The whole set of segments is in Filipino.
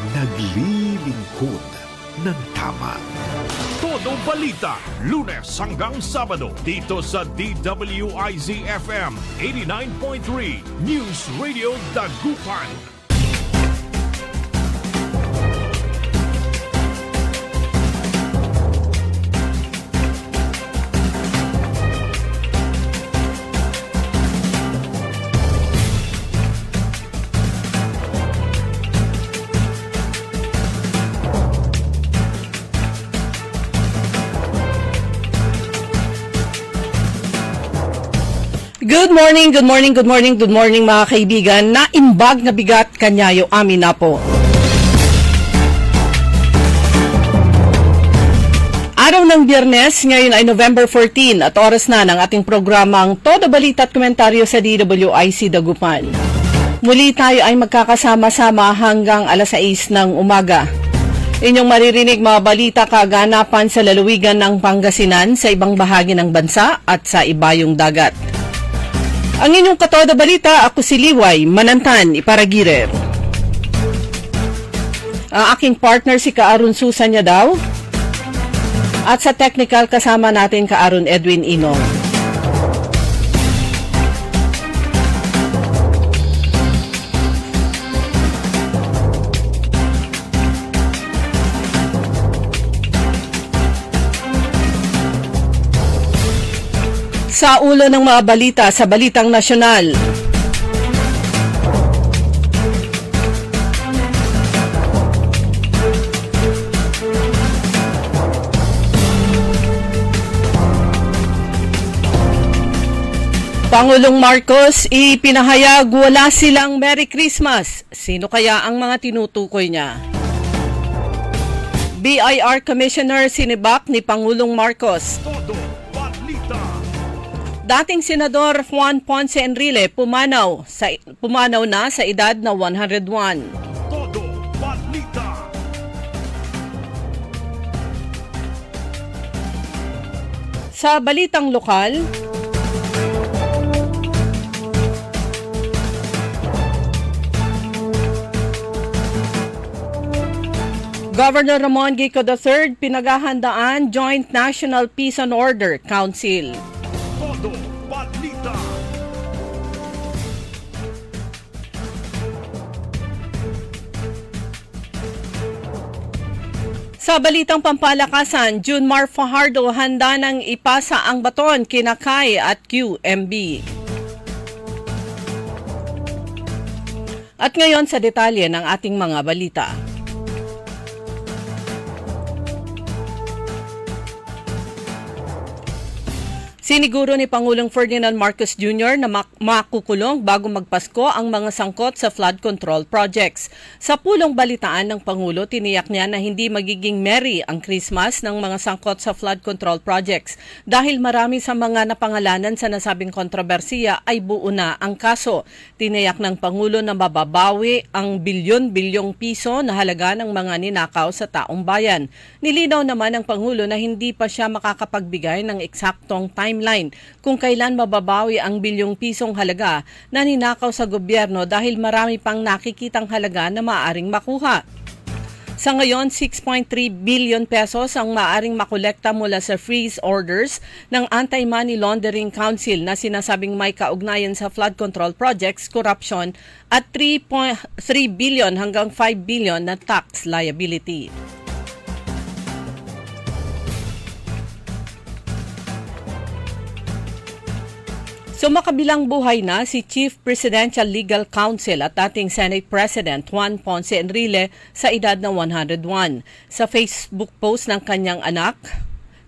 naglilingkod ng tama. Todo Balita, Lunes hanggang Sabado, dito sa DWIZ-FM 89.3 News Radio Dagupan. Good morning mga kaibigan. Naimbag na bigat kanyayo amin na po. Araw ng Biyernes, ngayon ay November 14 at oras na ng ating programang Todo Balita at Komentaryo sa DWIZ Dagupan. Muli tayo ay magkakasama-sama hanggang alas 6 ng umaga. Inyong maririnig mga balita kaganapan sa lalawigan ng Pangasinan, sa ibang bahagi ng bansa at sa ibayong dagat. Ang inyong Katoda Balita, ako si Liway Manantan Iparagirer. Ang aking partner si Kaaron Susan niya daw. At sa technical kasama natin Kaaron Edwin Inong. Sa ulo ng mga balita sa Balitang Nasyonal. Pangulong Marcos ipinahayag wala silang Merry Christmas. Sino kaya ang mga tinutukoy niya? BIR Commissioner sinibak ni Pangulong Marcos. Dating Senador Juan Ponce Enrile pumanaw na sa edad na 101. Todo Balita. Sa balitang lokal, Governor Ramon Gico III pinaghahandaan Joint National Peace and Order Council. Todo Balita. Sa balitang pampalakasan, Junmar Fajardo handa nang ipasa ang baton kina Kai at QMB. At ngayon sa detalye ng ating mga balita. Siniguro ni Pangulong Ferdinand Marcos Jr. na makukulong bago magpasko ang mga sangkot sa flood control projects. Sa pulong balitaan ng Pangulo, tiniyak niya na hindi magiging merry ang Christmas ng mga sangkot sa flood control projects dahil marami sa mga napangalanan sa nasabing kontrobersiya ay buo na ang kaso. Tiniyak ng Pangulo na mababawi ang bilyon-bilyong piso na halaga ng mga ninakaw sa taong bayan. Nilinaw naman ng Pangulo na hindi pa siya makakapagbigay ng eksaktong timeline kung kailan mababawi ang bilyong pisong halaga na ninakaw sa gobyerno dahil marami pang nakikitang halaga na maaaring makuha. Sa ngayon, 6.3 billion pesos ang maaaring makolekta mula sa freeze orders ng Anti-Money Laundering Council na sinasabing may kaugnayan sa flood control projects, corruption at 3.3 billion hanggang 5 billion na tax liability. So makabilang buhay na si Chief Presidential Legal Counsel at dating Senate President Juan Ponce Enrile sa edad na 101. Sa Facebook post ng kanyang anak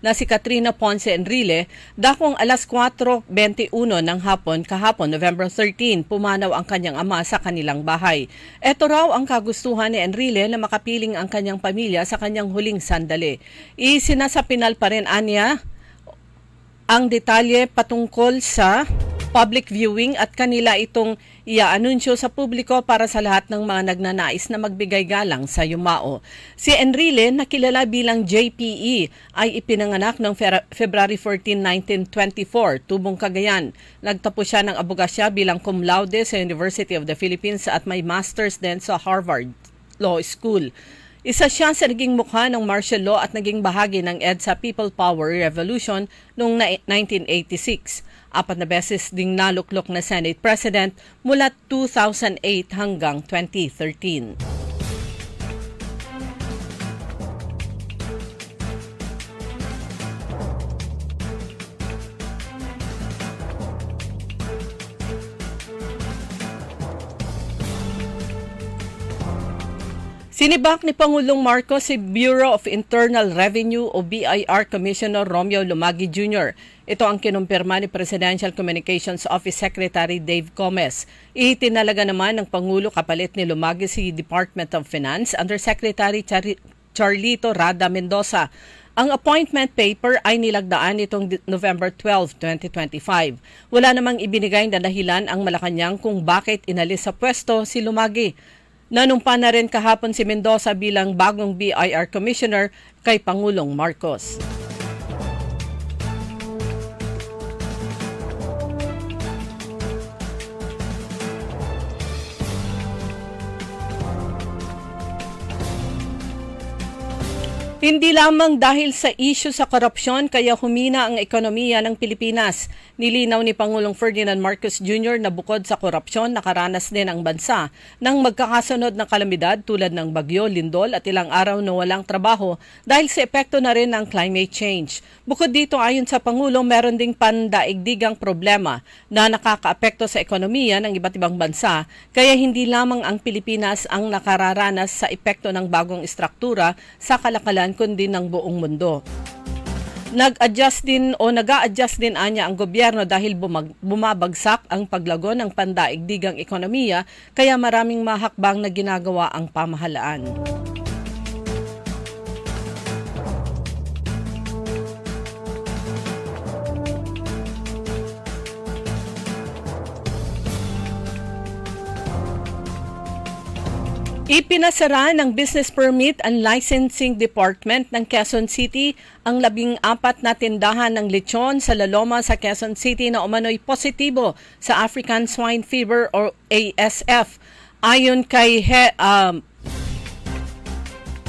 na si Katrina Ponce Enrile, dakong alas 4:21 ng hapon kahapon, November 13, pumanaw ang kanyang ama sa kanilang bahay. Ito raw ang kagustuhan ni Enrile na makapiling ang kanyang pamilya sa kanyang huling sandali. Isinasapinal pa rin anya ang detalye patungkol sa public viewing at kanila itong iaanunsyo sa publiko para sa lahat ng mga nagnanais na magbigay galang sa yumao. Si Enrile, na kilala bilang JPE, ay ipinanganak noong February 14, 1924, Tubong, Cagayan. Nagtapos siya ng abogasya bilang cum laude sa University of the Philippines at may master's din sa Harvard Law School. Isa siya sa naging mukha ng martial law at naging bahagi ng EDSA People Power Revolution noong 1986. 4 na beses ding naluklok na Senate President mula 2008 hanggang 2013. Sinibak ni Pangulong Marcos si Bureau of Internal Revenue o BIR Commissioner Romeo Lumagi Jr. Ito ang kinumpirma ni Presidential Communications Office Secretary Dave Gomez. Itinalaga naman ng Pangulo kapalit ni Lumagi si Department of Finance Undersecretary Charlito Rada Mendoza. Ang appointment paper ay nilagdaan nitong November 12, 2025. Wala namang ibinigay na dahilan ang Malacanang kung bakit inalis sa pwesto si Lumagi. Nanumpa na rin kahapon si Mendoza bilang bagong BIR Commissioner kay Pangulong Marcos. Hindi lamang dahil sa isyu sa korupsyon kaya humina ang ekonomiya ng Pilipinas. Nilinaw ni Pangulong Ferdinand Marcos Jr. na bukod sa korupsyon, nakaranas din ang bansa ng magkakasunod na kalamidad tulad ng bagyo, lindol at ilang araw na walang trabaho dahil sa epekto na rin ng climate change. Bukod dito, ayon sa Pangulo, meron ding pandaigdigang problema na nakakaapekto sa ekonomiya ng iba't ibang bansa kaya hindi lamang ang Pilipinas ang nakararanas sa epekto ng bagong istruktura sa kalakalan kundi ng buong mundo. Nag-a-adjust din anya ang gobyerno dahil bumabagsak ang paglago ng pandaigdigang ekonomiya kaya maraming mahakbang na ginagawa ang pamahalaan. Ipinasara ng Business Permit and Licensing Department ng Quezon City ang 14 na tindahan ng lechon sa Laloma sa Quezon City na umano'y positibo sa African Swine Fever or ASF. Ayon kay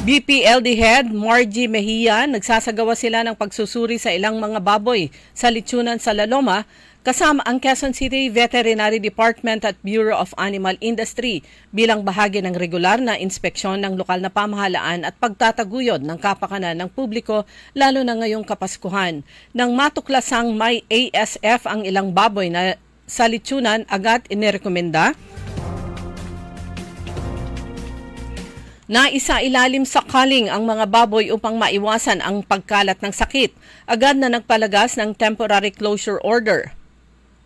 BPLD Head Margie Mejia, nagsasagawa sila ng pagsusuri sa ilang mga baboy sa lechonan sa Laloma kasama ang Quezon City Veterinary Department at Bureau of Animal Industry bilang bahagi ng regular na inspeksyon ng lokal na pamahalaan at pagtataguyod ng kapakanan ng publiko lalo na ngayong Kapaskuhan. Nang matuklasang may ASF ang ilang baboy na sa lechonan, agad inirekomenda na isa-ilalim sa culling ang mga baboy upang maiwasan ang pagkalat ng sakit. Agad na nagpalagas ng temporary closure order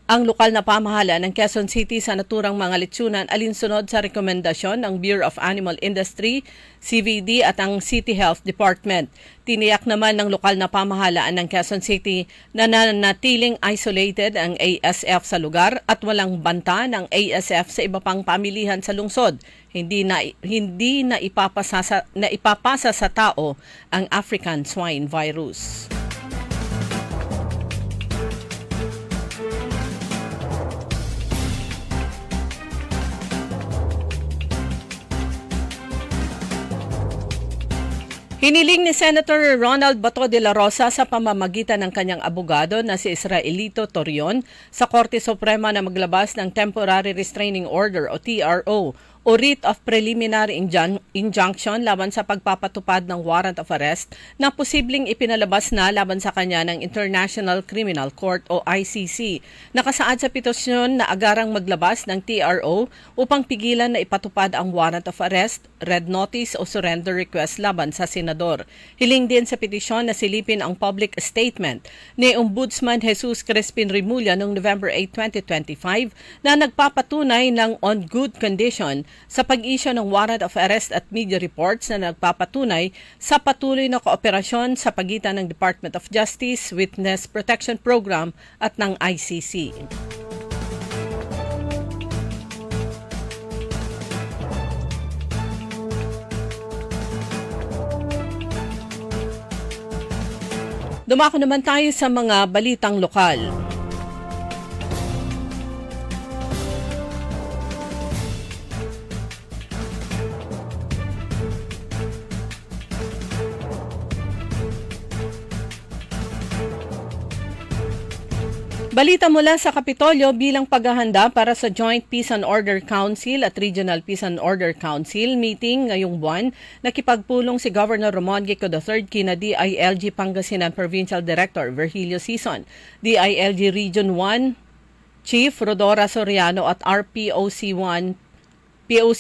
ang lokal na pamahalaan ng Quezon City sa naturang mga lechonan alinsunod sa rekomendasyon ng Bureau of Animal Industry, CVD at ang City Health Department. Tiniyak naman ng lokal na pamahalaan ng Quezon City na nanatiling isolated ang ASF sa lugar at walang banta ng ASF sa iba pang pamilihan sa lungsod. Hindi na ipapasa sa tao ang African swine virus. Hiniling ni Senator Ronald Bato de la Rosa sa pamamagitan ng kanyang abogado na si Israelito Torion sa Korte Suprema na maglabas ng Temporary Restraining Order o TRO o Writ of Preliminary Injunction laban sa pagpapatupad ng warrant of arrest na posibleng ipinalabas na laban sa kanya ng International Criminal Court o ICC. Nakasaad sa petisyon na agarang maglabas ng TRO upang pigilan na ipatupad ang warrant of arrest, red notice o surrender request laban sa senador. Hiling din sa petisyon na silipin ang public statement ni Ombudsman Jesus Crispin Rimulya noong November 8, 2025 na nagpapatunay ng on good condition sa pag-isyo ng warrant of arrest at media reports na nagpapatunay sa patuloy na kooperasyon sa pagitan ng Department of Justice, Witness Protection Program at ng ICC. Dumako naman tayo sa mga balitang lokal. Balita mula sa Kapitolyo bilang paghahanda para sa Joint Peace and Order Council at Regional Peace and Order Council meeting ngayong buwan, nakipagpulong si Governor Ramon Gico III kina DILG Pangasinan Provincial Director Virgilio Sison, DILG Region 1 Chief Rodora Soriano at RPOC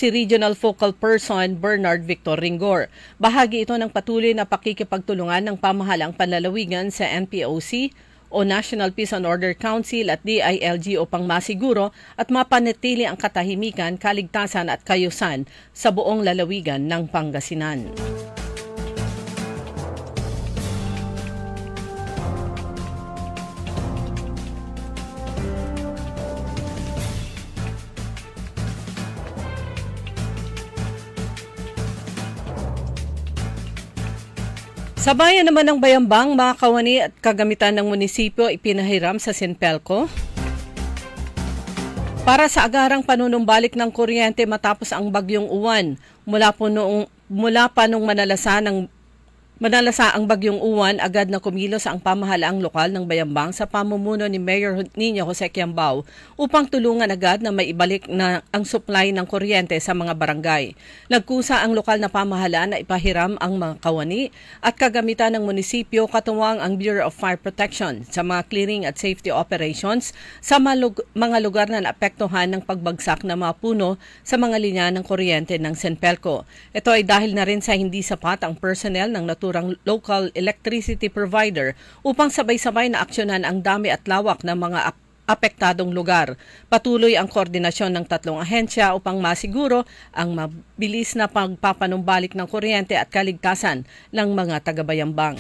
Regional Focal Person Bernard Victor Ringor. Bahagi ito ng patuloy na pakikipagtulungan ng pamahalang panlalawigan sa NPOC o National Peace and Order Council at DILG upang masiguro at mapanatili ang katahimikan, kaligtasan at kayusan sa buong lalawigan ng Pangasinan. Sa bayan naman ng Bayambang, mga kawani at kagamitan ng munisipyo ipinahiram sa Sinpelco para sa agarang panunumbalik ng kuryente matapos ang bagyong Uwan. Mula pa nung manalasa ang bagyong Uwan, agad na kumilos ang pamahalaang lokal ng Bayambang sa pamumuno ni Mayor Nino Jose Quiambao upang tulungan agad na maibalik na ang supply ng kuryente sa mga barangay. Nagkusa ang lokal na pamahalaan na ipahiram ang mga kawani at kagamitan ng munisipyo katuwang ang Bureau of Fire Protection sa mga clearing at safety operations sa mga lugar na naapektuhan ng pagbagsak ng mga puno sa mga linya ng kuryente ng Sinpelco. Ito ay dahil na rin sa hindi sapat ang personnel ng naturang local electricity provider upang sabay-sabay na aksyonan ang dami at lawak ng mga apektadong lugar. Patuloy ang koordinasyon ng tatlong ahensya upang masiguro ang mabilis na pagpapanumbalik ng kuryente at kaligtasan ng mga taga-Bayambang.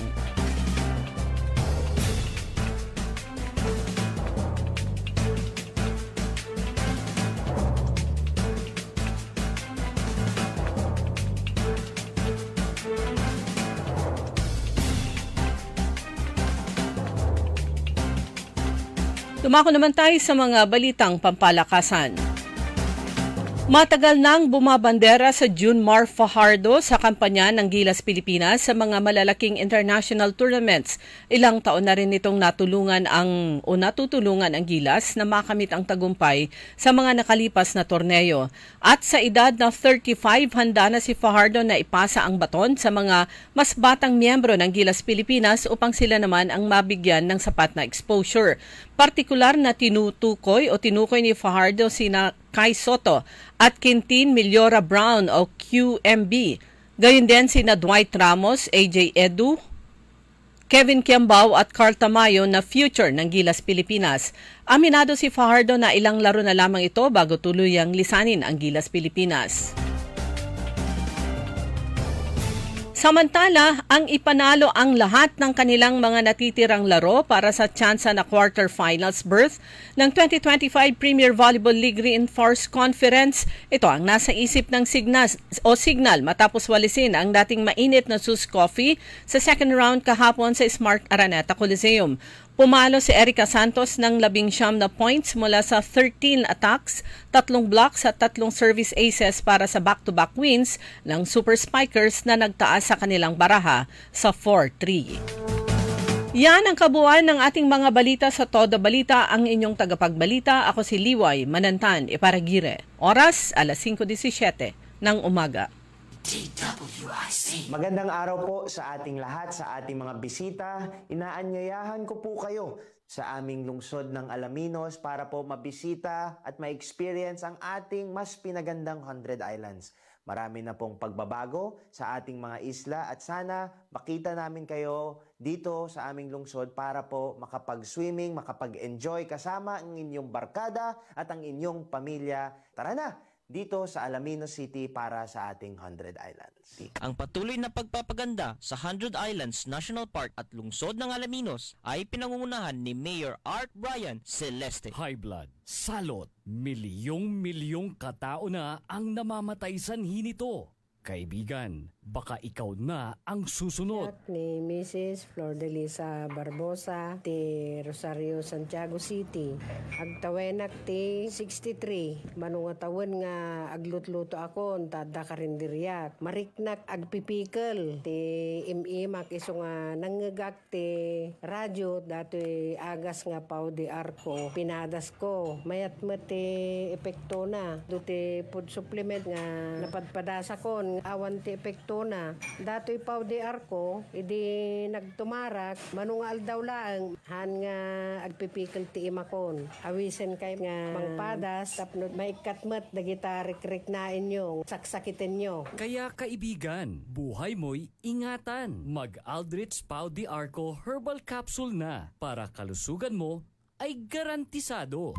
Tumako naman tayo sa mga balitang pampalakasan. Matagal nang bumabandera sa Junmar Fajardo sa kampanya ng Gilas Pilipinas sa mga malalaking international tournaments. Ilang taon na rin itong natutulungan ang Gilas na makamit ang tagumpay sa mga nakalipas na torneo. At sa edad na 35, handa na si Fajardo na ipasa ang baton sa mga mas batang miyembro ng Gilas Pilipinas upang sila naman ang mabigyan ng sapat na exposure. Partikular na tinukoy ni Fajardo sina Kai Soto at Quintin Millora Brown o QMB. Gayon din sina Dwight Ramos, AJ Edu, Kevin Quiambao at Carl Tamayo na future ng Gilas Pilipinas. Aminado si Fajardo na ilang laro na lamang ito bago tuluyang lisanin ang Gilas Pilipinas. Samantala, ang ipanalo ang lahat ng kanilang mga natitirang laro para sa tsansa na quarterfinals berth ng 2025 Premier Volleyball League Reinforced Conference. Ito ang nasa isip ng Signal matapos walisin ang dating mainit na Sus Coffee sa second round kahapon sa Smart Araneta Coliseum. Pumalo si Erica Santos ng 19 na points mula sa 13 attacks, 3 blocks at 3 service aces para sa back-to-back wins ng Super Spikers na nagtaas sa kanilang baraha sa 4-3. Yan ang kabuuan ng ating mga balita sa Toda Balita. Ang inyong tagapagbalita, ako si Liway Manantan Iparagire. Oras, 5:17 ng umaga. Magandang araw po sa ating lahat, sa ating mga bisita. Inaanyayahan ko po kayo sa aming lungsod ng Alaminos para po mabisita at ma-experience ang ating mas pinagandang 100 Islands. Marami na pong pagbabago sa ating mga isla at sana makita namin kayo dito sa aming lungsod para po makapag-swimming, makapag-enjoy kasama ang inyong barkada at ang inyong pamilya. Tara na! Dito sa Alaminos City para sa ating 100 Islands. Ang patuloy na pagpapaganda sa 100 Islands National Park at lungsod ng Alaminos ay pinangungunahan ni Mayor Art Brian Celeste. High blood, salot, milyong-milyong katao na ang namamatay sanhi nito. Kaibigan, baka ikaw na ang susunod. Ni Mrs. Flor de Lisa Barbosa, ti Rosario, Santiago City. Agtawenak ti 63. Manungatawan nga aglutluto ako, tada karindiryak. Mariknak agpipikal. Ti imimak iso nga nanggagak ti radyo, dato'y agas nga pao di arko. Pinadas ko. Mayat mo ti epekto na. Duti food supplement nga napadpadasa ko. Awan ti epekto na. Dato'y pao di arko, idi nagtumarak, manungal daw lang, han nga agpipikal ti imakon. Awisen kay nga mangpadas, tapno maikatmat, dagita rik-rik na inyo, saksakitin nyo. Kaya kaibigan, buhay mo'y ingatan. Mag-Aldrich Pau di Arco Herbal Capsule na para kalusugan mo ay garantisado.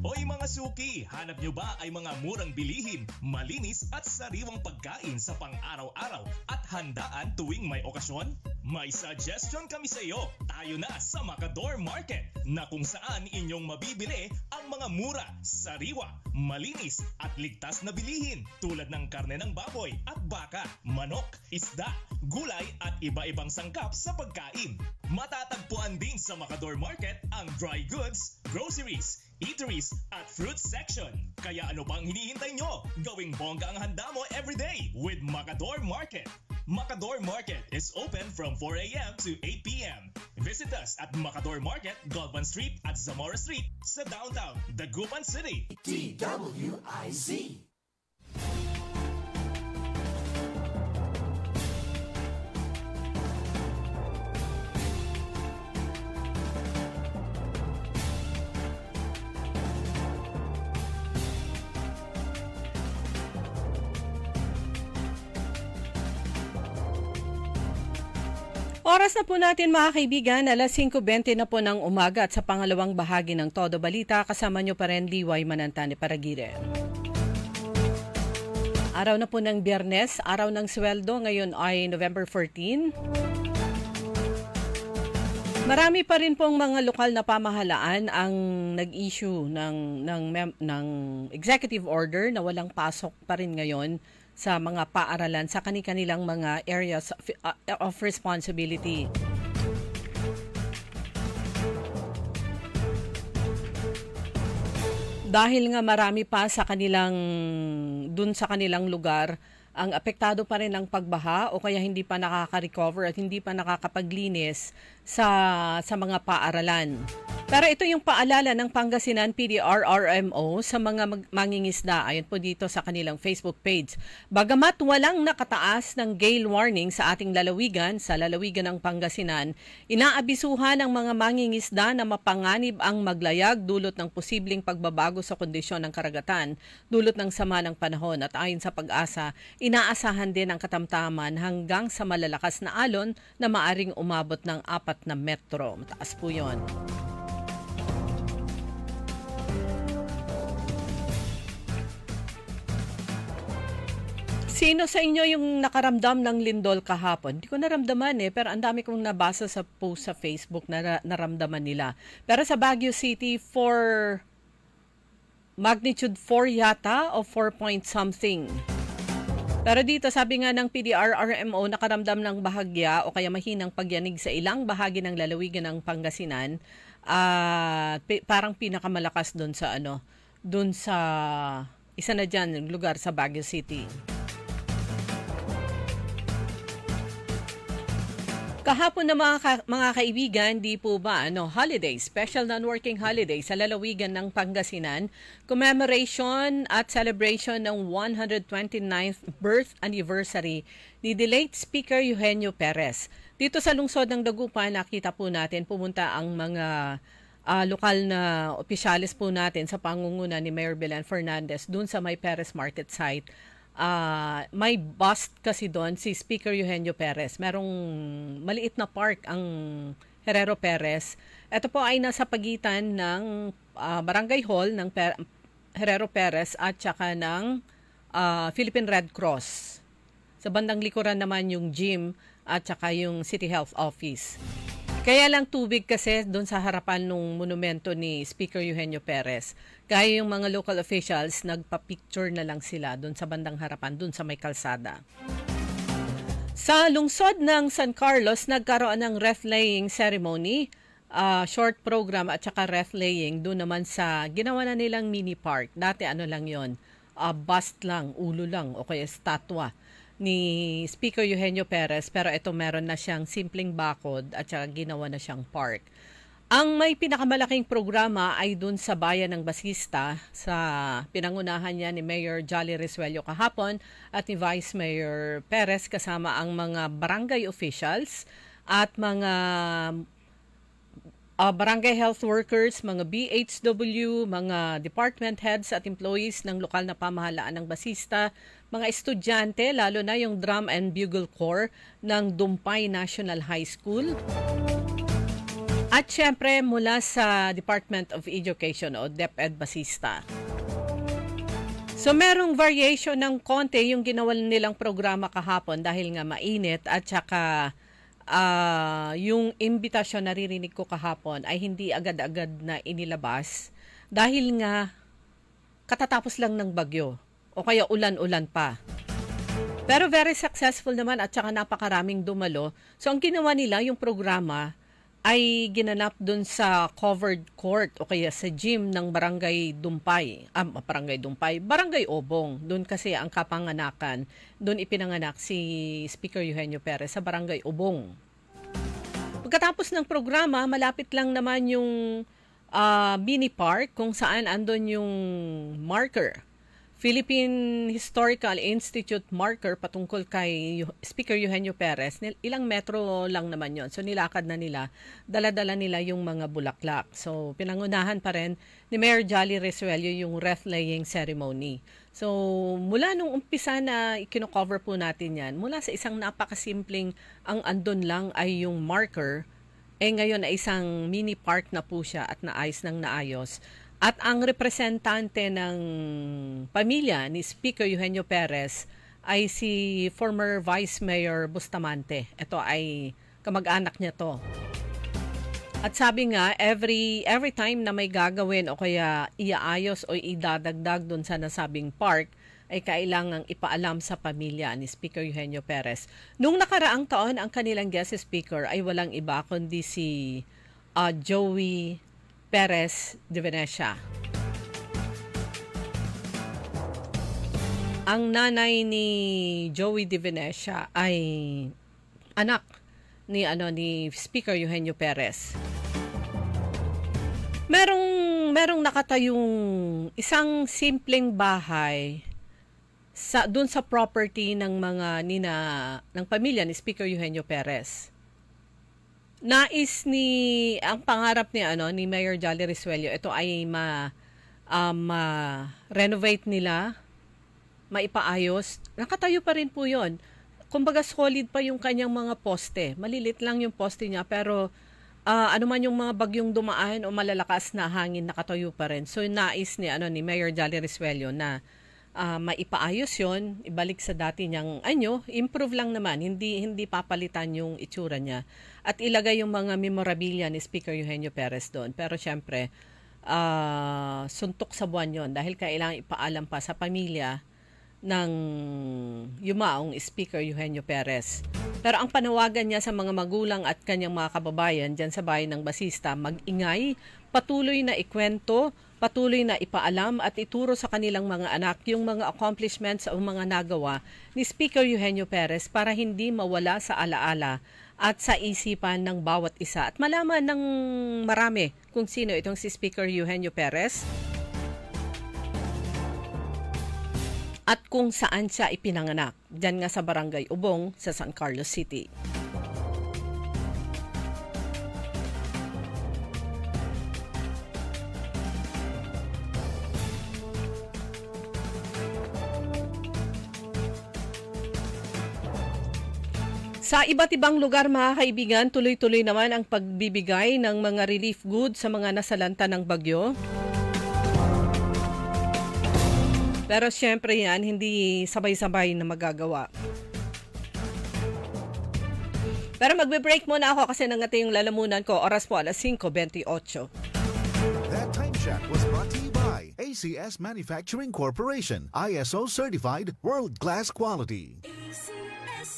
Hoy mga suki, hanap nyo ba ay mga murang bilihin, malinis at sariwang pagkain sa pang-araw-araw at handaan tuwing may okasyon? May suggestion kami sa iyo. Tayo na sa Macador Market na kung saan inyong mabibili ang mga mura, sariwa, malinis at ligtas na bilihin tulad ng karne ng baboy at baka, manok, isda, gulay at iba-ibang sangkap sa pagkain. Matatagpuan din sa Macador Market ang dry goods, groceries, eateries at fruit section. Kaya ano pang hinihintay nyo? Gawing bongga ang handa mo everyday with Macador Market. Macador Market is open from 4 a.m. to 8 p.m. Visit us at Macador Market, Galvan Street at Zamora Street sa downtown, Dagupan City. DWIZ. Oras na po natin mga kaibigan, alas 5:20 na po ng umaga at sa pangalawang bahagi ng Todo Balita, kasama nyo pa rin Liway Manantani Paragire. Araw na po ng Biyernes, araw ng sweldo, ngayon ay November 14. Marami pa rin pong mga lokal na pamahalaan ang nag-issue ng executive order na walang pasok pa rin ngayon sa mga paaralan sa kanilang mga areas of responsibility. Dahil nga marami pa sa kanilang lugar ang apektado pa rin ng pagbaha o kaya hindi pa nakaka-recover at hindi pa nakakapaglinis sa mga paaralan. Pero ito yung paalala ng Pangasinan PDRRMO sa mga mangingisda. Ayon po dito sa kanilang Facebook page. Bagamat walang nakataas ng gale warning sa ating lalawigan, sa lalawigan ng Pangasinan, inaabisuhan ng mga mangingisda na mapanganib ang maglayag dulot ng posibleng pagbabago sa kondisyon ng karagatan, dulot ng sama ng panahon. At ayon sa Pag-asa, inaasahan din ang katamtaman hanggang sa malalakas na alon na maaring umabot ng 4 na metro. Mataas po yun. Sino sa inyo yung nakaramdam ng lindol kahapon? Hindi ko naramdaman pero ang dami kong nabasa sa post sa Facebook na naramdaman nila. Pero sa Baguio City, magnitude 4 yata o 4 point something. Pero dito, sabi nga ng PDRRMO, nakaramdam ng bahagya o kaya mahinang pagyanig sa ilang bahagi ng lalawigan ng Pangasinan. Parang pinakamalakas doon sa isa na dyan, yung lugar sa Baguio City. Kahapon na mga kaibigan, di po ba holiday, special non-working holiday sa lalawigan ng Pangasinan, commemoration at celebration ng 129th birth anniversary ni the late Speaker Eugenio Perez. Dito sa lungsod ng Dagupan, nakita po natin pumunta ang mga lokal na opisyalis po natin sa pangunguna ni Mayor Belen Fernandez dun sa may Perez Market site. May bust kasi doon si Speaker Eugenio Perez. Merong maliit na park ang Herrero Perez. Ito po ay nasa pagitan ng Barangay Hall ng Herrero Perez at saka ng Philippine Red Cross. Sa bandang likuran naman yung gym at saka yung City Health Office. Kaya lang tubig kasi doon sa harapan ng monumento ni Speaker Eugenio Perez. Kaya yung mga local officials, nagpa-picture na lang sila doon sa bandang harapan, doon sa may kalsada. Sa lungsod ng San Carlos, nagkaroon ng wreath-laying ceremony, short program at saka wreath-laying doon naman sa ginawa na nilang mini park. Dati ano lang yon, bust lang, ulo lang o kaya statwa ni Speaker Eugenio Perez, pero ito meron na siyang simpleng bakod at saka ginawa na siyang park. Ang may pinakamalaking programa ay dun sa bayan ng Basista, sa pinangunahan niya ni Mayor Jolly Resuello kahapon at ni Vice Mayor Perez kasama ang mga barangay officials at mga barangay health workers, mga BHW, mga department heads at employees ng lokal na pamahalaan ng Basista, mga estudyante, lalo na yung Drum and Bugle Corps ng Dumpay National High School. At syempre mula sa Department of Education o DepEd Basista. So merong variation ng konti yung ginawa nilang programa kahapon dahil nga mainit at saka yung imbitasyon naririnig ko kahapon ay hindi agad-agad na inilabas dahil nga katatapos lang ng bagyo o kaya ulan-ulan pa. Pero very successful naman at saka napakaraming dumalo. So ang ginawa nila, yung programa ay ginanap dun sa covered court o kaya sa gym ng Barangay Dumpay. Barangay Obong. Dun kasi ang kapanganakan. Dun ipinanganak si Speaker Eugenio Perez sa Barangay Obong. Pagkatapos ng programa, malapit lang naman yung mini park kung saan andon yung marker. Philippine Historical Institute marker patungkol kay Speaker Eugenio Perez. Ilang metro lang naman yon. So nilakad na nila, dala-dala nila yung mga bulaklak. So pinangunahan pa rin ni Mayor Jolly Resuello yung wreath-laying ceremony. So mula nung umpisa na ikino-cover po natin yan, mula sa isang napakasimpleng ang andon lang ay yung marker, ngayon ay isang mini park na po siya at naayos ng naayos. At ang representante ng pamilya ni Speaker Eugenio Perez ay si former Vice Mayor Bustamante. Ito ay kamag-anak niya to. At sabi nga, every time na may gagawin o kaya iaayos o idadagdag dun sa nasabing park, ay kailangang ipaalam sa pamilya ni Speaker Eugenio Perez. Nung nakaraang taon, ang kanilang guest speaker ay walang iba kundi si Joey Perez de Venecia. Ang nanay ni Joey de Venecia ay anak ni Speaker Eugenio Perez. Merong nakatayong isang simpleng bahay doon sa property ng ng pamilya ni Speaker Eugenio Perez. Ang pangarap ni Mayor Jolly Resuello, ito ay ma-renovate nila, maipaayos. Nakatayo pa rin po yun. Kumbaga solid pa yung kanyang mga poste. Malilit lang yung poste niya pero ano man yung mga bagyong dumaan o malalakas na hangin, nakatayo pa rin. So nais ni Mayor Jolly Resuello na maipaayos yon, ibalik sa dati niyang improve lang naman, hindi papalitan yung itsura niya at ilagay yung mga memorabilia ni Speaker Eugenio Perez doon. Pero syempre suntok sa buwan yon dahil kailangan ipaalam pa sa pamilya ng yumaong Speaker Eugenio Perez. Pero ang panawagan niya sa mga magulang at kanyang mga kababayan dyan sa bayan ng Basista, mag-ingay, patuloy na ikwento, patuloy na ipaalam at ituro sa kanilang mga anak yung mga accomplishments o mga nagawa ni Speaker Eugenio Perez para hindi mawala sa alaala at sa isipan ng bawat isa at malaman ng marami kung sino itong si Speaker Eugenio Perez at kung saan siya ipinanganak. Diyan nga sa Barangay Ubong sa San Carlos City. Sa iba't ibang lugar, mga kaibigan, tuloy-tuloy naman ang pagbibigay ng mga relief goods sa mga nasalanta ng bagyo. Pero siyempre yan, hindi sabay-sabay na magagawa. Pero magbe-break muna ako kasi nangating yung lalamunan ko. Oras po, 5:28. That time check was brought to you by ACS Manufacturing Corporation, ISO certified world-class quality.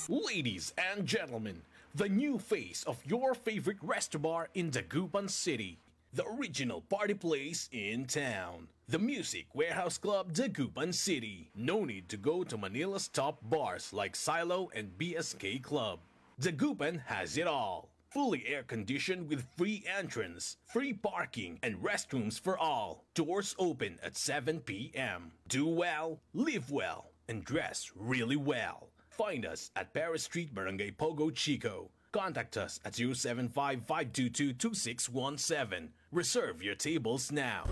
Ladies and gentlemen, the new face of your favorite restaurant in Dagupan City. The original party place in town. The Music Warehouse Club Dagupan City. No need to go to Manila's top bars like Silo and BSK Club. Dagupan has it all. Fully air-conditioned with free entrance, free parking, and restrooms for all. Doors open at 7 p.m. Do well, live well, and dress really well. Find us at Paris Street, Barangay Pogo Chico. Contact us at 075-522-2617. Reserve your tables now.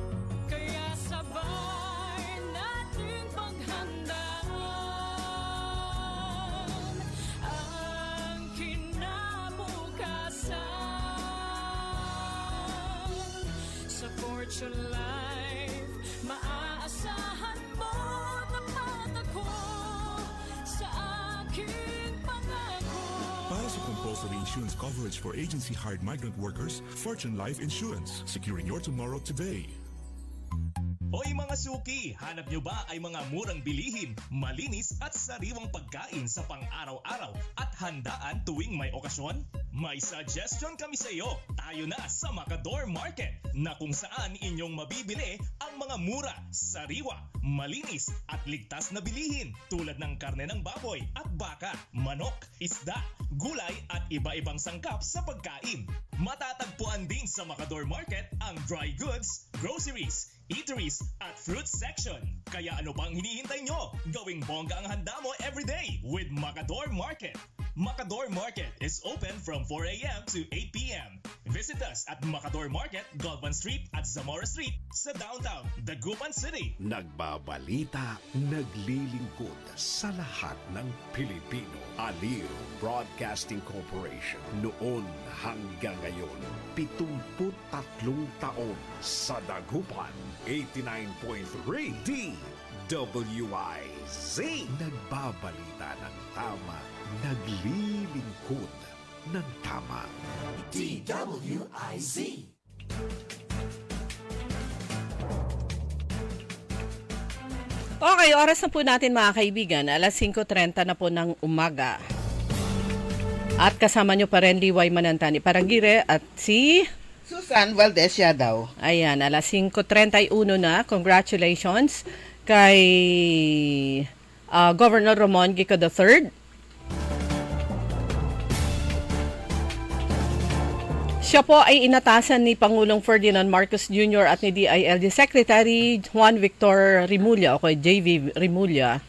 Kaya sabay nating paghandaan ang kinabukasan. Sa Fortune Life, maaasahan mo na patako sa aking pangako. Para sa compulsory insurance coverage for agency-hired migrant workers, Fortune Life Insurance. Securing your tomorrow today. Hoy mga suki, hanap nyo ba ay mga murang bilihin, malinis at sariwang pagkain sa pang-araw-araw at handaan tuwing may okasyon? May suggestion kami sa iyo. Tayo na sa Macador Market na kung saan inyong mabibili ang mga mura, sariwa, malinis at ligtas na bilihin tulad ng karne ng baboy at baka, manok, isda, gulay at iba-ibang sangkap sa pagkain. Matatagpuan din sa Macador Market ang dry goods, groceries, eateries at fruit section. Kaya ano pang hinihintay nyo? Gawing bongga ang handa mo everyday with Macador Market. Macador Market is open from 4 a.m. to 8 p.m. Visit us at Macador Market, Galvan Street at Zamora Street sa downtown Dagupan City. Nagbabalita, naglilingkod sa lahat ng Pilipino. Aliw Broadcasting Corporation. Noon hanggang ngayon, 73 taon sa Dagupan. 89.3 DWIZ. Nagbabalita ng tama, naglilingkod ng tama. DWIZ. Okay, oras na po natin mga kaibigan. 5:30 na po ng umaga. At kasama nyo pa rin Liway Manantani Parangire at si Susan Valdez daw. Ayan, 5:31 na. Congratulations kay Governor Ramon Gico III. Siya po ay inatasan ni Pangulong Ferdinand Marcos Jr. at ni DILG Secretary Juan Victor Rimulya o kay JV Rimulya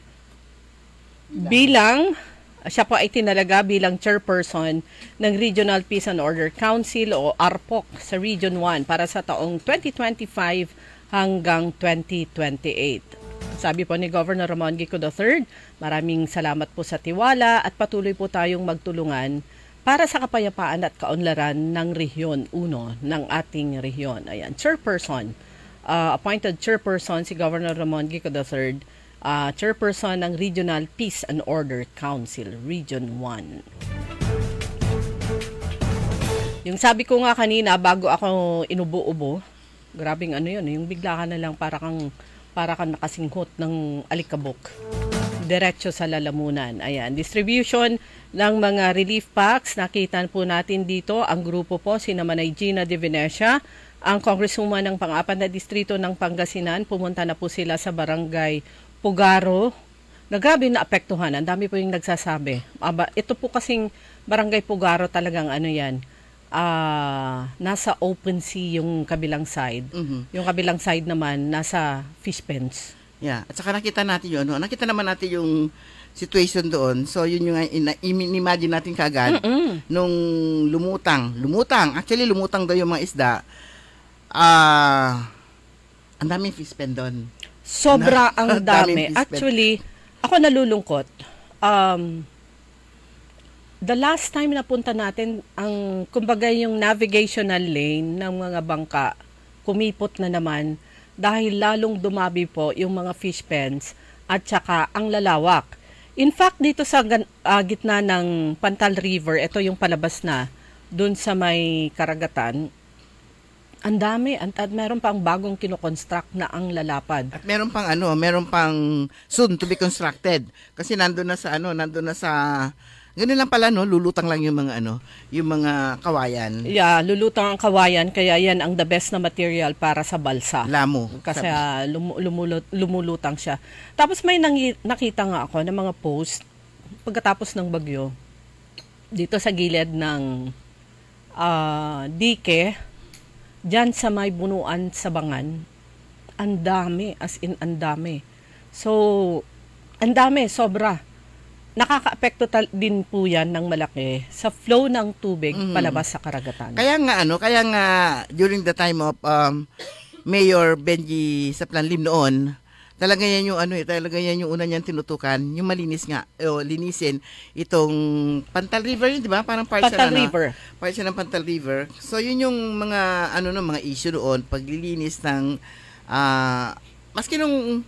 siya po ay tinalaga bilang chairperson ng Regional Peace and Order Council o ARPOC sa Region 1 para sa taong 2025 hanggang 2028. Sabi po ni Governor Ramon Gico III, maraming salamat po sa tiwala at patuloy po tayong magtulungan para sa kapayapaan at kaunlaran ng Rehiyon 1 ng ating rehiyon. Ayan, chairperson, appointed chairperson si Governor Ramon Gico III, chairperson ng Regional Peace and Order Council, Region 1. Yung sabi ko nga kanina, bago ako inubo-ubo, grabing ano yun, yung bigla ka na lang para kang nakasinghot ng alikabok. Diretso sa lalamunan. Ayan, distribution ng mga relief packs. Nakita po natin dito ang grupo po, si Manay Gina de Venecia, ang congresswoman ng pang-apat na distrito ng Pangasinan. Pumunta na po sila sa barangay Pugaro. Grabe na apektuhan. Ang dami po yung nagsasabi. Ito po kasing barangay Pugaro talagang ano yan, nasa open sea yung kabilang side. Mm-hmm. Yung kabilang side naman nasa fish pens. Yeah, at saka nakita natin yun. No? Nakita naman natin yung situation doon. So yun yung imagine natin kagad nung lumutang. Actually lumutang daw yung mga isda. Ang daming fish pen doon. Sobra ang dami. Actually, ako nalulungkot. The last time na punta natin, kumbaga yung navigational lane ng mga bangka, kumipot na naman dahil lalong dumabi po yung mga fish pens at saka ang lalawak. In fact, dito sa gitna ng Pantal River, ito yung palabas na dun sa may karagatan, ang dami at meron pang bagong kinoconstruct na ang lalapad. At meron pang soon to be constructed. Kasi nandun na sa ganun lang pala, no, lulutang lang yung mga kawayan. Yeah, lulutang ang kawayan, kaya yan ang the best na material para sa balsa. Lamo. Kasi lumulutang siya. Tapos may nakita nga ako ng mga post pagkatapos ng bagyo dito sa gilid ng dike, dyan sa may bunuan sa Bangan. Ang dami, as in ang dami. So, ang dami, sobra. Nakaka-apekto din po yan ng malaki sa flow ng tubig palabas sa karagatan. Kaya nga during the time of Mayor Benji Saplanlim noon, talaga yan yung una niyang tinutukan, yung linisin itong Pantal River, yun, di ba? Parang part Pantal River. Part siya ng Pantal River. So yun yung mga mga issue doon, paglilinis ng maski nung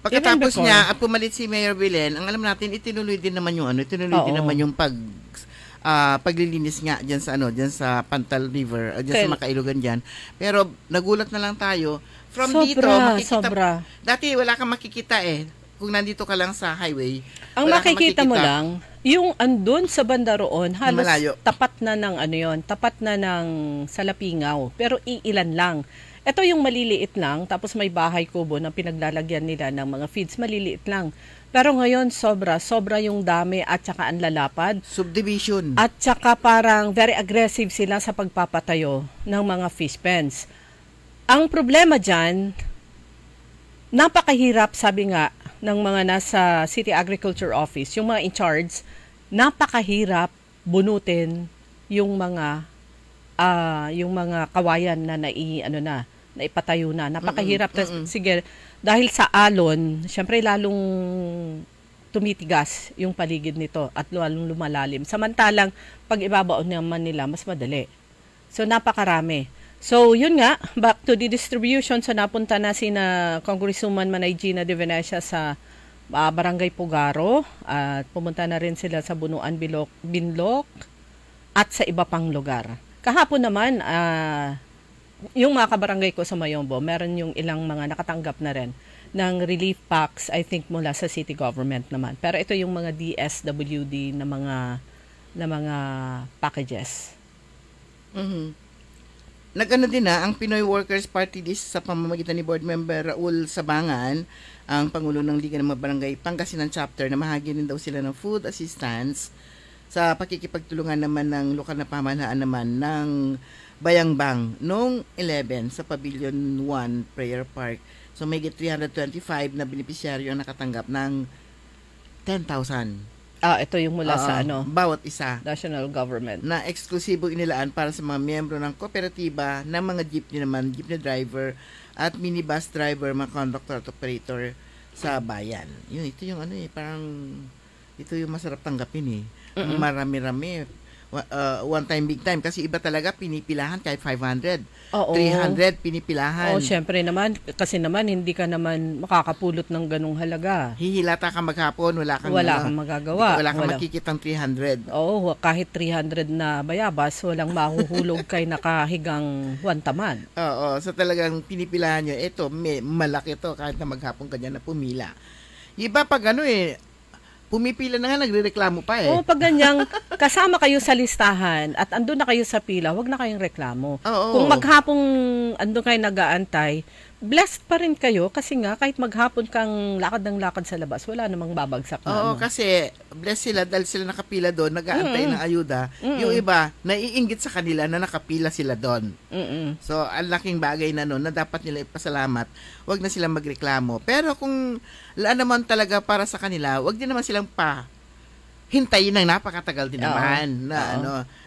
pagkatapos niya at pumalit si Mayor Belen, ang alam natin itinuloy din naman yung paglilinis nga diyan sa Pantal River, diyan sa Makailugan diyan. Pero nagulat na lang tayo from dito makikita. Sobra. Dati wala kang makikita kung nandito ka lang sa highway. Ang makikita mo lang yung andun sa banda roon, halos malayo. tapat na ng Salapingaw, pero iilan lang. Ito yung maliliit lang, tapos may bahay kubo na pinaglalagyan nila ng mga feeds, maliliit lang. Pero ngayon, sobra yung dami at saka ang lalapad. Subdivision. At saka parang very aggressive sila sa pagpapatayo ng mga fish pens. Ang problema dyan, napakahirap, sabi nga, ng mga nasa City Agriculture Office, yung mga in charge, napakahirap bunutin yung mga kawayan na naipatayo na. Napakahirap. Sige, dahil sa alon, syempre lalong tumitigas yung paligid nito at lalong lumalalim. Samantalang, pag ibabaon naman nila, mas madali. So, napakarami. So, yun nga, back to the distribution. So, napunta na sina Congresswoman Manay Gina de Venecia sa Barangay Pugaro at pumunta na rin sila sa Bunuan, Binloc at sa iba pang lugar. Kahapon naman, yung mga kabarangay ko sa Mayombo, meron yung ilang mga nakatanggap na rin ng relief packs, I think mula sa city government naman. Pero ito yung mga DSWD na mga packages. Nag-ano din ang Pinoy Workers Party List sa pamamagitan ni Board Member Raul Sabangan, ang Pangulo ng Liga ng mga Barangay Pangasinan Chapter, na mahagi rin daw sila ng food assistance sa pakikipagtulungan naman ng lokal na pamahalaan naman ng Bayangbang noong 11 sa Pavilion 1 Prayer Park. So may 325 na benepisyaryo ang nakatanggap ng 10,000. Ito yung mula sa bawat isa. National government. Na eksklusibo inilaan para sa mga miyembro ng kooperatiba, ng mga jeepney driver at minibus driver, mga conductor at operator sa bayan. Ito yung parang ito yung masarap tanggapin marami-rami. One time, big time. Kasi iba talaga pinipilahan kahit 500. 300 pinipilahan. Syempre naman. Kasi naman, hindi ka naman makakapulot ng ganung halaga. Hihilata ka maghapon, wala kang magagawa. Wala kang makikitang 300. Oo, kahit 300 na bayabas, walang mahuhulog kay nakahigang wantaman. Oo, so talagang pinipilahan nyo. Ito, malaki to kahit na maghapon ka dyan na pumila. Iba pag pumipila na nga, nagrereklamo pa Oo, pag ganyang kasama kayo sa listahan at andun na kayo sa pila, wag na kayong reklamo. Kung maghapong andun kayo nag-aantay, blessed pa rin kayo kasi nga kahit maghapon kang lakad ng lakad sa labas, wala namang babagsak na. Kasi blessed sila dahil sila nakapila doon, nag-aantay ng ayuda. Yung iba, naiinggit sa kanila na nakapila sila doon. So, ang laking bagay na na dapat nila ipasalamat. Wag na silang magreklamo. Pero kung laan naman talaga para sa kanila, wag din naman silang hintayin ng napakatagal din naman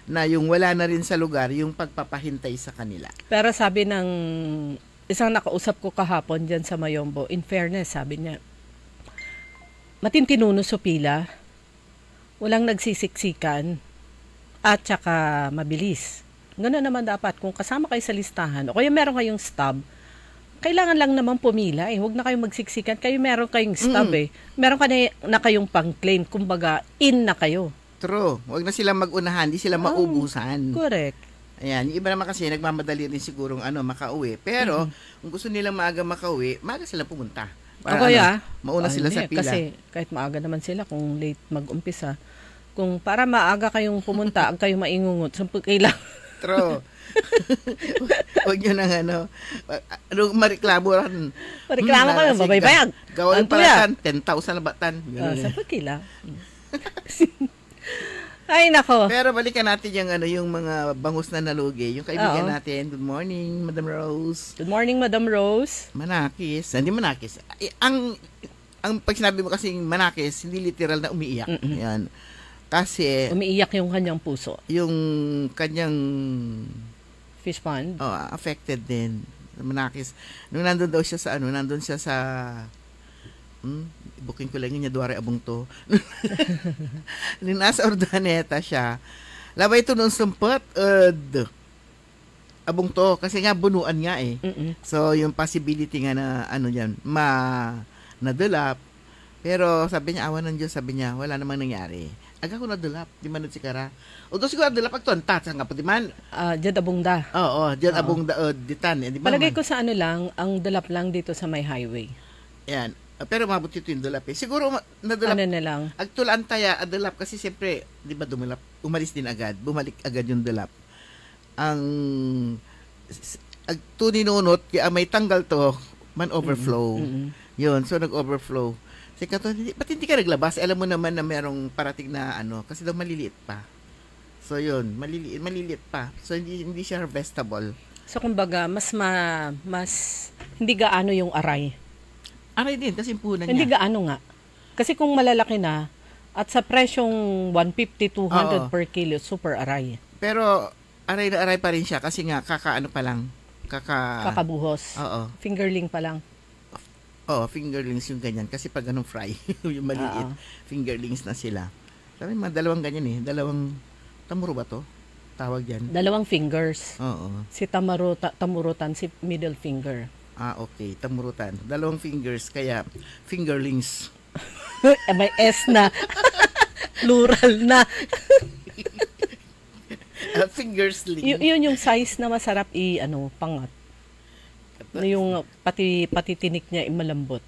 na yung wala na rin sa lugar yung pagpapahintay sa kanila. Pero sabi ng isang nakausap ko kahapon dyan sa Mayombo, in fairness, sabi niya, matintino sa pila, walang nagsisiksikan, at saka mabilis. Ganoon naman dapat, kung kasama kayo sa listahan, o kaya meron kayong stub, kailangan lang naman pumila eh. Huwag na kayong magsiksikan. Kayo meron kayong stub eh. Meron ka na kayong pang-claim. Kumbaga, in na kayo. True. Huwag na sila mag-unahan, di sila maubusan. Correct. Ayan, yung iba naman kasi nagmamadali rin sigurong makauwi. Pero, kung gusto nilang maaga makauwi, maaga sila pumunta. Para mauna sila sa pila. Kasi kahit maaga naman sila kung late mag-umpisa. Kung para maaga kayong pumunta, ang kayo maingungot, so kailangan. True. Huwag nyo nang mareklamo rin. Mareklamo kayo, babaybayag. Gawin pala 10,000 na batan. Sa pagkila. Ay, nako. Pero balikan natin yung mga bangus na nalugi. Yung kaibigan natin. Good morning, Madam Rose. Good morning, Madam Rose. Manakis. Hindi manakis. Ang pag sinabi mo kasing manakis, hindi literal na umiiyak. Yan. Kasi umiiyak yung kanyang puso. Yung kanyang fish pond. Affected din. Manakis. Nung nandun daw siya sa nandun siya sa booking ko lang niya duwari abong to. Nung nasa Urdaneta siya, labay ito nung sumpat abong to kasi nga bunuan nga eh. So yung possibility nga na yan, nadulap. Pero sabi niya, awan ng Diyos, sabi niya, wala namang nangyari. Aga ko nadulap, di man si Kara. O doon siguro nadulap pag tontat, nga po, di man? Diyad abongda. Oo, diyad abongda, ditan. Palagay ko sa lang, ang dulap lang dito sa may highway. Yan. Pero mabuti ito yung dulap eh. Siguro nadulap. Ano na lang? Agtulaan taya, adulap kasi siyempre, di ba dumulap, umalis din agad, bumalik agad yung dulap. Ang tuninunot, kaya may tanggal to, man overflow. Yun, so nag-overflow. Kasi ba't hindi ka naglabas? Alam mo naman na merong parating na kasi daw maliliit pa. So yun, maliliit pa. So hindi siya harvestable. So kumbaga, mas hindi gaano yung aray. Aray din, kasi punan niya. Hindi gaano nga. Kasi kung malalaki na, at sa presyong 150-200 per kilo, super aray. Pero aray na aray pa rin siya kasi nga kakaano pa lang. Kakabuhos. Oo. Fingerling pa lang. Oo, fingerlings yung ganyan. Kasi pag ganun fry, yung maliit, fingerlings na sila. Sabi mga dalawang ganyan eh. Dalawang, tamuro ba to? Tawag yan. Dalawang fingers. Oo. Si tamurutan, si middle finger. Okay. Tamurutan. Dalawang fingers, kaya fingerlings. May S na. Plural na. Fingersling. Yun yung size na masarap pangat. Yung pati tinik niya malambot.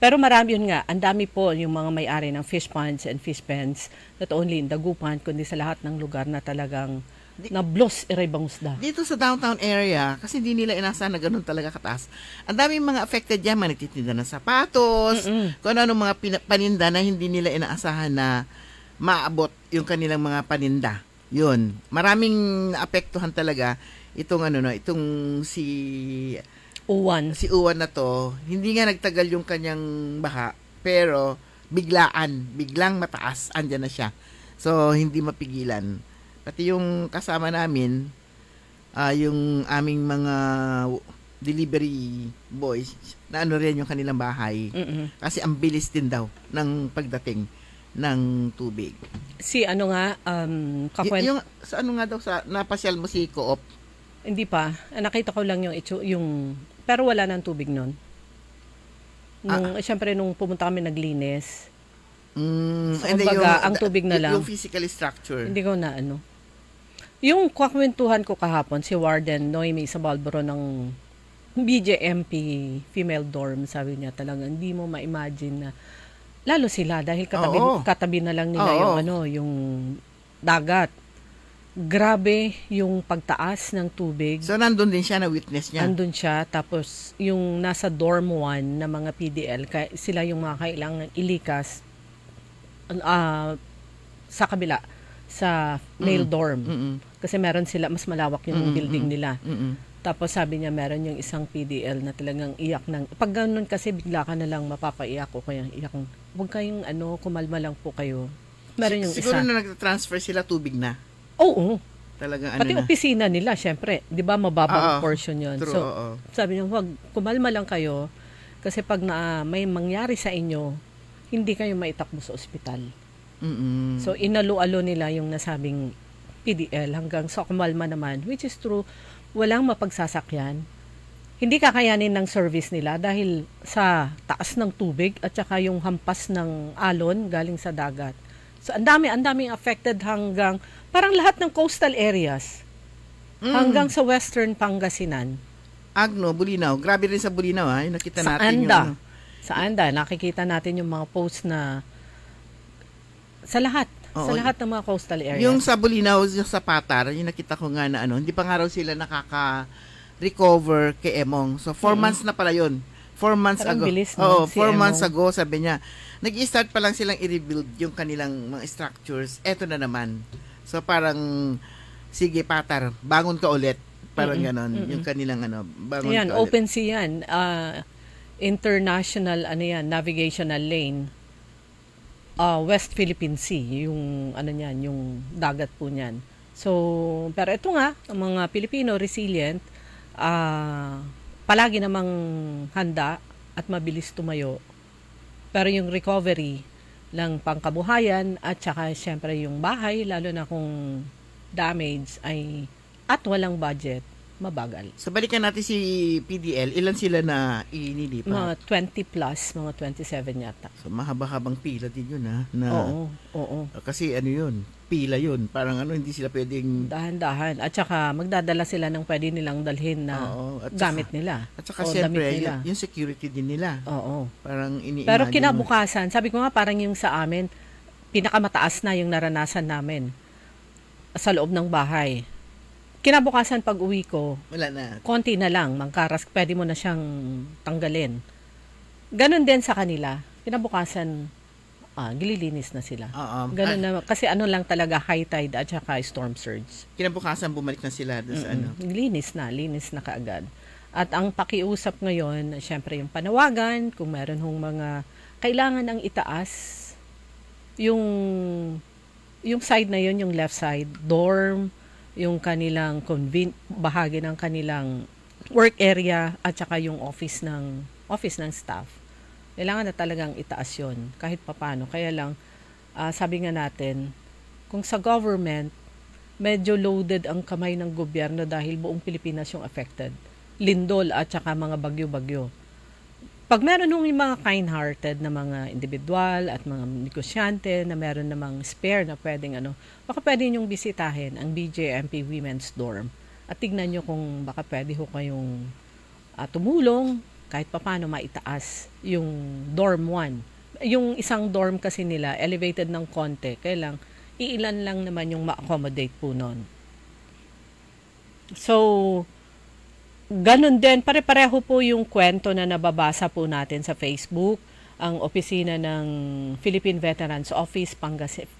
Pero marami yun nga, ang dami po yung mga may-ari ng fish ponds and fish pens, not only in Dagupan, kundi sa lahat ng lugar na talagang nablos iray bangusda. Dito sa downtown area, kasi hindi nila inasahan na ganun talaga kataas. Ang daming mga affected dyan, mga nagtitinda ng sapatos, kung ano mga paninda na hindi nila inaasahan na maabot yung kanilang mga paninda. Yun. Maraming naapektuhan talaga itong si Uwan. Si Uwan na to, hindi nga nagtagal yung kanyang baha, pero biglang mataas, andyan na siya. So, hindi mapigilan. Pati yung kasama namin, yung aming mga delivery boys, na rin yung kanilang bahay. Kasi ang bilis din daw ng pagdating ng tubig. Si kakwento. Sa nga daw, napasyal mo si Co-op? Hindi pa. Nakita ko lang yung pero wala nang tubig nun. Siyempre, nung pumunta kami naglinis, kumbaga, ang tubig na lang. Yung physical structure. Hindi ko na Yung kakwentuhan ko kahapon, si Warden Noemi Sabalboro ng BJMP female dorm, sabi niya talagang hindi mo ma-imagine na lalo sila dahil katabi na lang nila yung dagat. Grabe yung pagtaas ng tubig. So, nandun din siya, na-witness niya? Nandun siya. Tapos, yung nasa dorm 1 na mga PDL, sila yung mga kailangan ilikas sa kabila, sa male dorm. Kasi meron sila, mas malawak yung building nila. Tapos, sabi niya, meron yung isang PDL na talagang iyak ng... Pag ganun kasi, bigla ka na lang mapapaiyak o kaya iyak. Huwag kayong kumalma lang po kayo. Meron yung siguro isa. na nag-transfer sila tubig na. Oo. Talagang pati opisina nila, syempre, 'di ba mababang portion 'yon. So, sabi niya, wag kumalma lang kayo kasi pag may mangyari sa inyo, hindi kayo maitakbo sa ospital. So, inalo-alo nila yung nasabing PDL hanggang sa kumalma naman, which is true, walang mapagsasakyan. hindi kakayanin ng service nila dahil sa taas ng tubig at saka yung hampas ng alon galing sa dagat. So ang daming affected hanggang parang lahat ng coastal areas hanggang sa western Pangasinan. Agno, Bulinaw. Grabe rin sa Bulinaw, ha? Yung nakita natin Sa Anda, nakikita natin yung mga posts na sa lahat ng mga coastal areas. Yung sa Bulinaw, yung sa Patar, yung nakita ko nga na hindi pa nga raw sila recover kay Emong. So 4 months na pala yun. 4 months parang ago. Bilis, no? 4 months ago, sabi niya. Nag-i-start pa lang silang i-rebuild yung kanilang mga structures. Eto na naman. So parang, sige Patar, bangon ka ulit. Parang ganon. Yung kanilang bangon ka ulit. Open sea yan. International, navigational lane. West Philippine Sea. Yung, yung dagat po niyan. So, pero ito nga, ang mga Pilipino resilient, palagi namang handa at mabilis tumayo. Pero yung recovery ng pangkabuhayan at saka syempre yung bahay, lalo na kung damage at walang budget, mabagal. So balikan natin si PDL, ilan sila na inilipat? Mga 20 plus, mga 27 yata. So mahaba-habang pila din yun, ha? Oo. Kasi yun, pila yun. Parang hindi sila pwedeng... Dahan-dahan. At saka magdadala sila ng pwede nilang dalhin na gamit nila. At saka siyempre, yung security din nila. Oo. Parang Pero kinabukasan, sabi ko nga parang yung sa amin, pinakamataas na yung naranasan namin sa loob ng bahay. Kinabukasan pag uwi ko, wala na. Konti na lang, mangkaras, pwede mo na siyang tanggalin. Ganon din sa kanila. Kinabukasan, gililinis na sila. Ganon na, kasi lang talaga high tide at saka storm surge. Kinabukasan bumalik na sila doon sa Linis na kaagad. At ang pakiusap ngayon, syempre yung panawagan, kung meron hong mga kailangan ang itaas, yung side na yun, yung left side, dorm, yung kanilang bahagi ng kanilang work area at saka yung office ng staff. Kailangan na talagang itaas yun kahit papano. Kaya lang, sabi nga natin, kung sa government, medyo loaded ang kamay ng gobyerno dahil buong Pilipinas yung affected. Lindol at saka mga bagyo-bagyo. Pag meron yung mga kind-hearted na mga individual at mga negosyante na meron namang spare na pwedeng baka pwede nyong bisitahin ang BJMP Women's Dorm at tignan nyo kung baka pwede ho kayong tumulong kahit papaano maitaas yung dorm 1. Yung isang dorm kasi nila elevated ng konti, kaya lang iilan lang naman yung ma-accommodate po nun. So, ganun din, pare-pareho po yung kwento na nababasa po natin sa Facebook, ang opisina ng Philippine Veterans Office,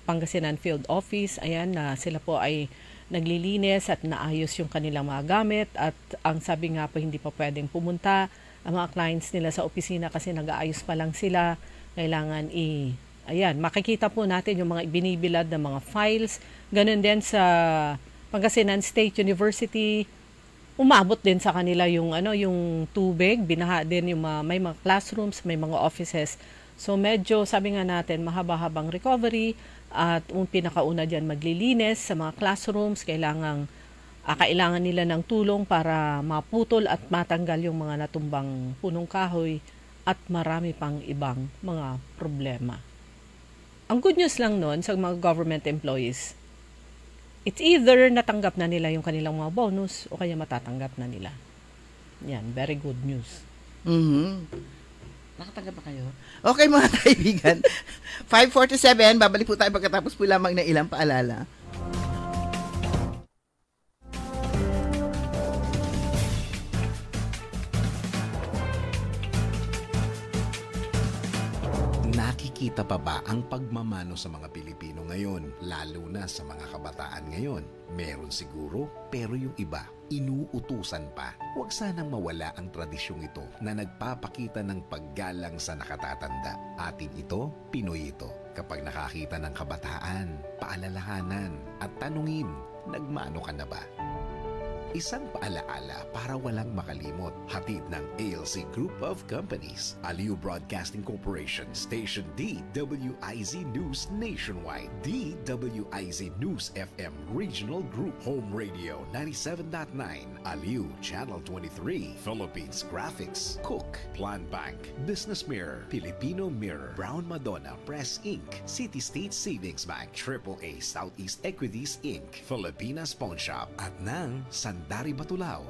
Pangasinan Field Office, ayan na sila po ay naglilinis at naayos yung kanilang mga gamit at ang sabi nga po hindi pa pwedeng pumunta ang mga clients nila sa opisina kasi nag-aayos pa lang sila, kailangan makikita po natin yung mga binibilad ng mga files, ganun din sa Pangasinan State University, umabot din sa kanila yung yung tubig, binaha din yung may mga classrooms, may mga offices. So medyo sabi nga natin mahaba-habang recovery at pinakauna diyan maglilinis sa mga classrooms, kailangan nila ng tulong para maputol at matanggal yung mga natumbang punong kahoy at marami pang ibang mga problema. Ang good news lang noon sa mga government employees, it's either natanggap na nila yung kanilang mga bonus o kaya matatanggap na nila. Yan, very good news. Nakatanggap ba kayo? Okay mga kaibigan, 5:47, babalik po tayo pagkatapos po lamang ng ilang paalala. Nakikita pa ba ang pagmamano sa mga Pilipino ngayon, lalo na sa mga kabataan ngayon? Meron siguro, pero yung iba, inuutusan pa. Huwag sanang mawala ang tradisyong ito na nagpapakita ng paggalang sa nakatatanda. Atin ito, Pinoy ito. Kapag nakakita ng kabataan, paalalahanan at tanungin, nagmano ka na ba? Isang paalaala para walang makalimot. Hatid ng ALC Group of Companies. Aliw Broadcasting Corporation. Station DWIZ News Nationwide. DWIZ News FM Regional Group. Home Radio 97.9. Aliw Channel 23. Philippines Graphics. Cook. Plan Bank. Business Mirror. Filipino Mirror. Brown Madonna Press Inc. City State Savings Bank. AAA Southeast Equities Inc. Filipinas Pawn Shop. At ng Sandari Batulao.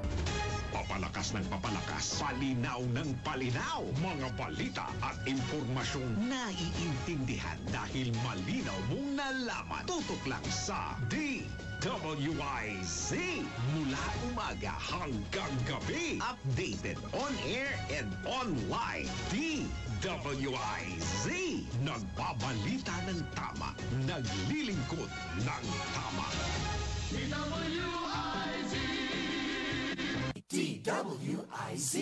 Papalakas ng papalakas, palinaw ng palinaw. Mga balita at impormasyong naiintindihan dahil malinaw mong nalaman. Tutok lang sa DWIZ. Mula umaga hanggang gabi. Updated on air and online. DWIZ. Nagbabalita ng tama. Naglilingkod ng tama. DWIZ. DWIZ.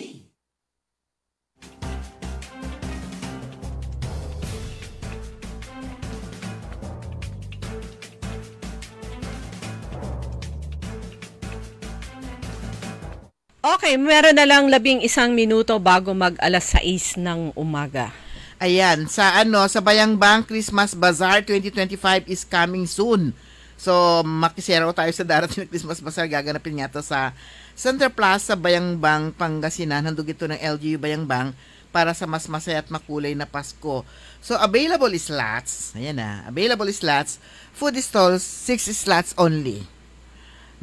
Okay, meron na lang 11 minuto bago mag-alas 6 ng umaga. Ayan, sa Bayang Christmas Bazaar 2025 is coming soon. So, makisero tayo sa darating na Christmas Bazaar. Gaganapin nga to sa Center Plaza, Bayambang, Pangasinan. Handog ito ng LGU Bayambang para sa mas masaya at makulay na Pasko. So, available slots. Ayan na. Available slots. Food stalls, 6 slots only.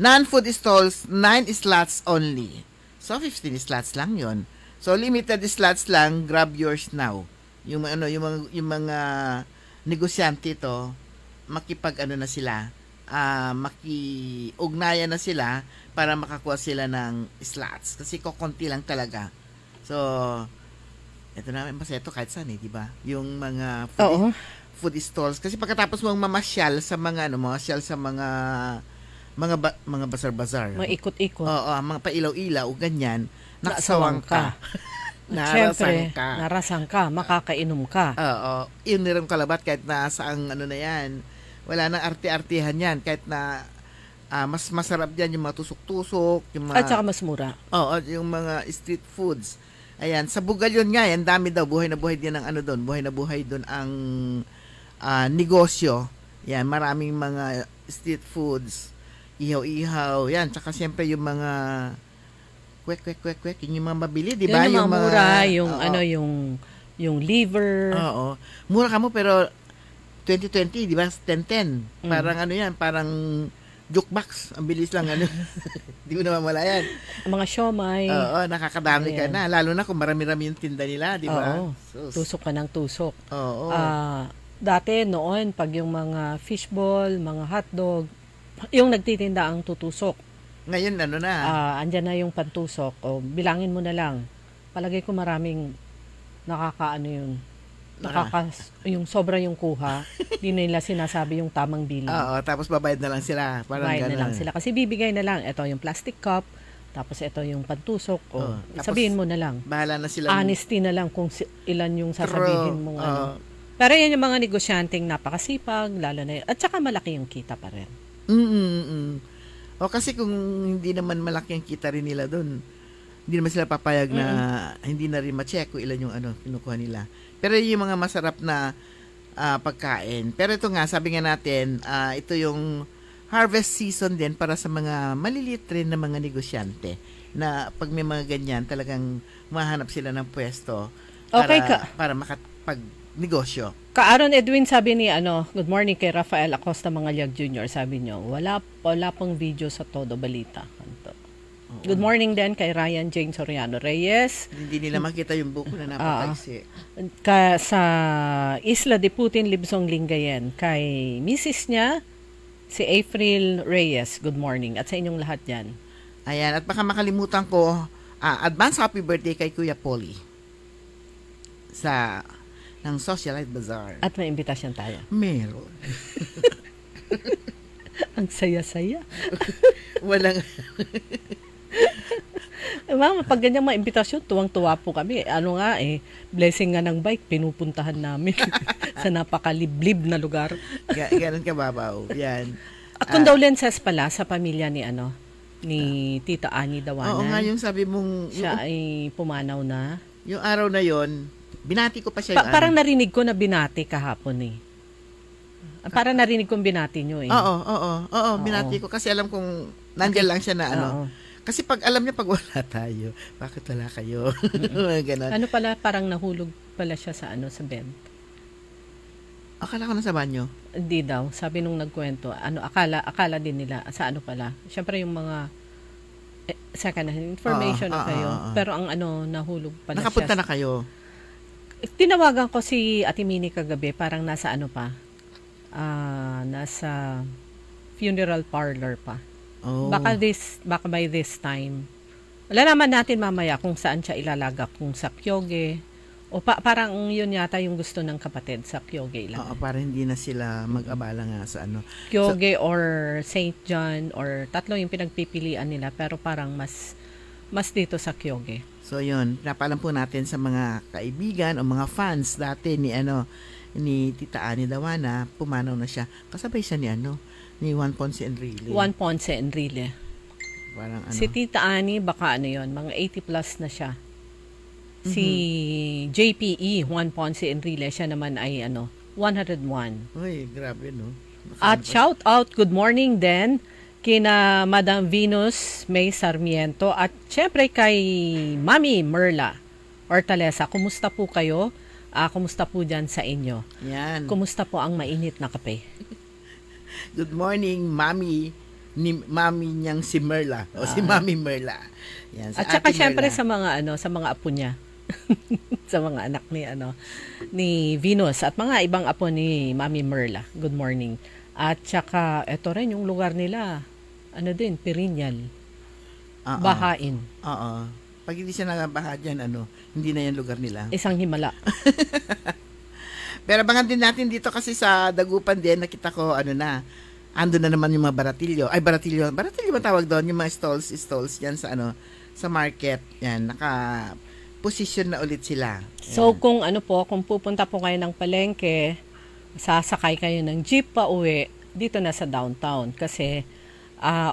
Non-food stalls, 9 slots only. So, 15 slots lang yon. So, limited slots lang. Grab yours now. Yung mga negosyante to, na sila. Makiugnayan na sila para makakuha sila ng slots kasi kokonti lang talaga. So ito na masaya to kahit saan di ba? Yung mga food stalls kasi pagkatapos mong mamasyal sa mga sa mga bazar-bazar. Mga ikot-ikot. Mga pailaw-ilaw ganyan, naksawang ka. Narasang ka, makakainom ka. Yun nilang kalabat kahit na saang na yan. Wala nang arte-artehan yan. Kahit na mas masarap yan yung mga tusok-tusok. At saka mas mura. Yung mga street foods. Ayan, sa Bugal yun nga, yan dami daw. Buhay na buhay din ang doon. Buhay na buhay doon ang negosyo. Yan, maraming mga street foods. Ihaw-ihaw. Yan, tsaka siyempre yung mga kwek, yung mga mabili, di ba? Yung mga mura, yung liver. Mura ka mo, pero 2020, di ba? 10-10. Parang parang jukebox. Ang bilis lang, Di mo na mamalayan. Mga siomay. Nakakadami ka na. Lalo na kung marami-rami yung tinda nila, di ba? Tusok ka ng tusok. Dati, noon, pag yung mga fishball, mga hotdog, yung nagtitinda ang tutusok. Ngayon, andyan na yung pantusok. Bilangin mo na lang. Palagay ko maraming yun. Yung sobra yung kuha, di nila sinasabi yung tamang bilang. Tapos babayad na lang sila. Babayad na lang sila. Kasi bibigay na lang, ito yung plastic cup, tapos ito yung pantusok. Sabihin mo na lang. Bahala na sila. Honesty na lang kung ilan yung sasabihin mong Pero yan yung mga negosyanteng napakasipag, lalo na at saka malaki yung kita pa rin. Kasi kung hindi naman malaki ang kita rin nila doon, hindi naman sila papayag na hindi na rin ma-check kung ilan yung kinukuha nila. Pero yung mga masarap na pagkain. Pero ito nga, sabi nga natin, ito yung harvest season din para sa mga maliliit rin na mga negosyante na pag may mga ganyan, talagang mahanap sila ng pwesto para makapag-negosyo. Aaron Edwin, sabi ni good morning kay Rafael Acosta Mangalyag Jr. Sabi niyo, wala pang video sa Todo Balita. Good morning din kay Ryan Jane Soriano Reyes. Hindi nila makita yung buko na napataksi. Sa Isla de Putin, Libsong Lingayen. Kay Mrs. niya, si April Reyes. Good morning. At sa inyong lahat yan. Ayan. At baka makalimutan ko, advance happy birthday kay Kuya Polly. Ng Socialite Bazaar. At may imbitasyon tayo. Meron. Ang saya-saya. Walang... Ma'am, pag ganyan mga imbitasyon, tuwang-tuwa po kami. Blessing nga ng bike, pinupuntahan namin sa napakaliblib na lugar. Ganun kababaw. Yan. Condolences pala sa pamilya ni Tita Ani Dawanan. Oo nga, yung sabi mong... Siya ay pumanaw na. Yung araw na yon, binati ko pa siya yung Parang narinig ko na binati kahapon eh. Parang narinig kong binati nyo eh. Oo, binati ko. Kasi alam kong nandiyan lang siya na ano. Kasi pag alam niya pag wala tayo, bakit wala kayo? Ganon. Ano pala, parang nahulog pala siya sa sa bed. Akala ko nasa banyo. Hindi daw. Sabi nung nagkwento, akala din nila, sa ano pala. Siyempre yung mga second hand information na kayo. Pero ang nahulog pala Nakapunta siya. na kayo? Tinawagan ko si Ate Minnie kagabi, parang nasa nasa funeral parlor pa. Oh. Baka by this time. Wala naman natin mamaya kung saan siya ilalagak, kung sa Kyoge. O parang yun yata yung gusto ng kapatid sa Kyoge lang. Oo, para hindi na sila mag-abala nga sa Kyoge or St. John or tatlo yung pinagpipilian nila pero parang mas dito sa Kyoge. So yun, pinapalam po natin sa mga kaibigan o mga fans dati ni Tita Ani Dawana, pumanaw na siya. Kasabay siya ni Juan Ponce Enrile. Juan Ponce Enrile. Parang Si Tita Ani, baka yun, mga 80 plus na siya. Si JPE, Juan Ponce Enrile, siya naman ay 101. Uy, grabe no. At shout out, good morning din kina Madam Venus May Sarmiento at syempre kay Mami Merla Hortaleza. Kumusta po kayo? Kumusta po dyan sa inyo? Yan. Kumusta po ang mainit na kape? Good morning, Mami niyang si Merla o si Mami Merla. Yan, at saka syempre sa mga sa mga apo niya. Sa mga anak ni Venus at mga ibang apo ni Mami Merla. Good morning. At saka ito rin yung lugar nila. Perinyal. Bahain. Oo. Pag hindi siya nagabaha dyan, hindi na yan lugar nila. Isang himala. Pero abangan din natin dito kasi sa Dagupan din, nakita ko, ando na naman yung mga baratilyo. Ay, baratilyo ba tawag doon? Yung mga stalls yan sa sa market. Yan, naka-position na ulit sila. Yan. So, kung kung pupunta po kayo ng palengke, sasakay kayo ng jeep pa uwi, dito na sa downtown. Kasi,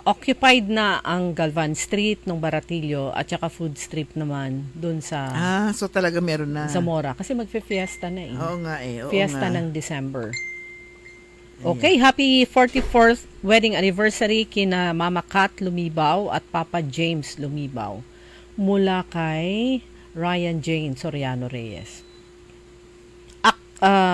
occupied na ang Galvan Street ng Baratillo at saka Food Strip naman dun sa so talaga meron na Zamora kasi magfe-fiesta na Oo nga Fiesta ng December. Okay, happy 44th wedding anniversary kina Mama Kat Lumibaw at Papa James Lumibaw mula kay Ryan Jane Soriano Reyes.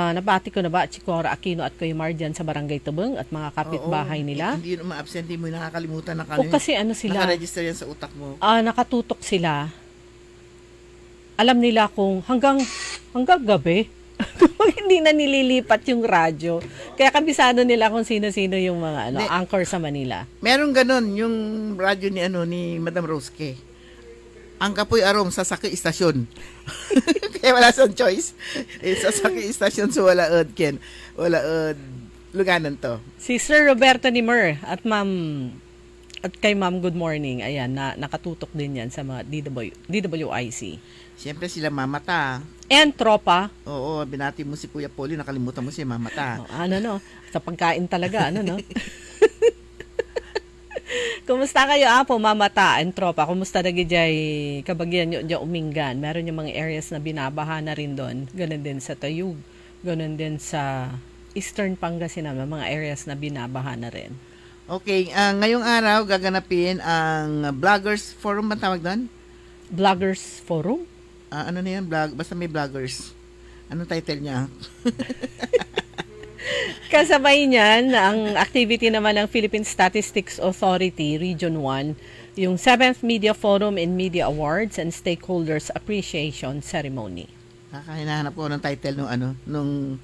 Nabati ko na ba Chikora Aquino at Kuya Marjan sa Barangay Tabang at mga kapitbahay nila? Hindi yun ma-absent, mo nakakalimutan na kasi sila? Naka-register yan sa utak mo. Nakatutok sila. Alam nila kung hanggang gabi, hindi na nililipat yung radyo. Kaya kabisado nila kung sino-sino yung mga anchor sa Manila. Meron ganun, yung radyo ni Madam Roske. Ang Kapoy Arong Sasaki Istasyon. Kaya wala siyang choice. Sasaki Istasyon, so wala luganan to. Si Sir Roberto Nimer at kay Ma'am good morning. Ayan, nakatutok din yan sa mga DWIC. Siyempre sila Mamata. And tropa. Oo, binati mo si Kuya Poli, nakalimutan mo si Mamata. Sa pagkain talaga, Kumusta kayo po Mamata and tropa? Kumusta na gijay kabagyan nyo uminggan? Meron yung mga areas na binabaha na rin doon. Ganun din sa Tayug. Ganun din sa Eastern Pangasinan. Mga areas na binabaha na rin. Okay, ngayong araw gaganapin ang Bloggers Forum, ba tawag doon? Bloggers Forum? Ano na yan? Basta may bloggers. Anong title niya? Kasabay niyan, ang activity naman ng Philippine Statistics Authority, Region 1, yung 7th Media Forum and Media Awards and Stakeholders Appreciation Ceremony. Hinahanap ko ng title nung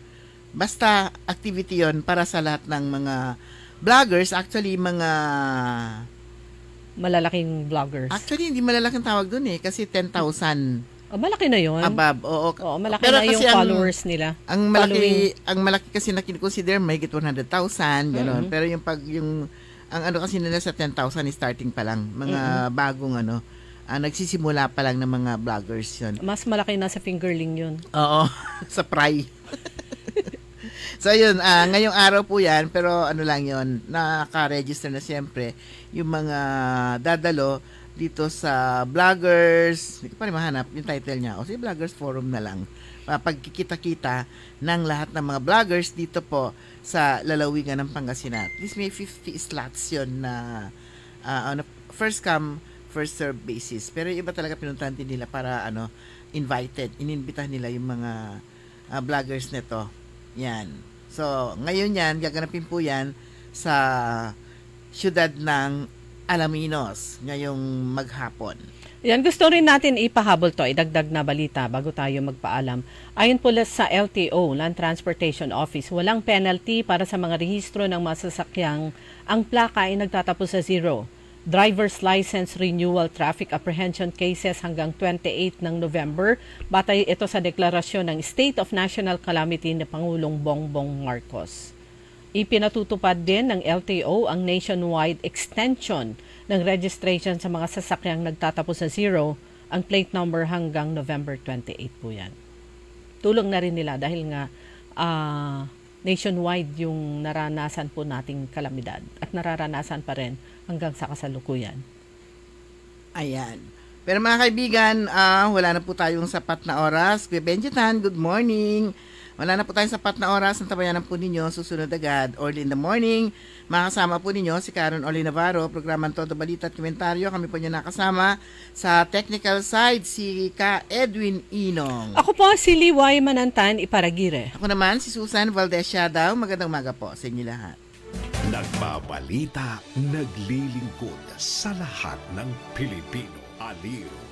basta activity yon para sa lahat ng mga vloggers, actually mga malalaking vloggers. Actually, hindi malalaking tawag dun kasi 10,000. Malaki na yun. Above, oo. Malaki na yung followers nila. Ang malaki kasi na kinoconsider, may 100,000, gano'n. Mm-hmm. Pero ang kasi nila sa 10,000 is starting pa lang. Mga bagong nagsisimula pa lang ng mga vloggers yun. Mas malaki na sa fingerling yun. Oo, sa pry. So yun, ngayong araw po yan, pero ano lang yun, nakaka-register na siyempre yung mga dadalo dito sa Vloggers, hindi ko pa rin mahanap yung title niya, o si Vloggers Forum na lang. Pagkikita-kita ng lahat ng mga vloggers dito po sa lalawigan ng Pangasinan. At least may 50 slots yun na on a first come, first serve basis. Pero yung iba talaga pinuntahan din nila para invited. Inimbitahan nila yung mga vloggers nito. Yan. So, ngayon yan, gaganapin po yan sa siyudad ng Alaminos ngayong maghapon. Yan, gusto rin natin ipahabol to, idagdag na balita bago tayo magpaalam. Ayon po sa LTO, Land Transportation Office, walang penalty para sa mga rehistro ng masasakyang ang plaka ay nagtatapos sa 0. Driver's license renewal traffic apprehension cases hanggang 28 ng November. Batay ito sa deklarasyon ng State of National Calamity ni Pangulong Bongbong Marcos. Ipinatutupad din ng LTO ang nationwide extension ng registration sa mga sasakyang nagtatapos sa 0, ang plate number hanggang November 28 po yan. Tulong na rin nila dahil nga nationwide yung naranasan po nating kalamidad at nararanasan pa rin hanggang sa kasalukuyan. Ayan. Pero mga kaibigan, wala na po tayong sapat na oras. Kuya Benjitan, good morning. Wala na po tayong sapat na oras. Ang tabayanan po ninyo, susunod agad, early in the morning. Makasama po ninyo si Karen Oli Navarro, programang Todo Balita at Komentaryo. Kami po niyo nakasama sa technical side, si Ka Edwin Inong. Ako po si Liway Manantan Iparagire. Ako naman si Susan Valdez Siadaw. Magandang umaga po sa inyo lahat. Nagbabalita, naglilingkod sa lahat ng Pilipino. Aliw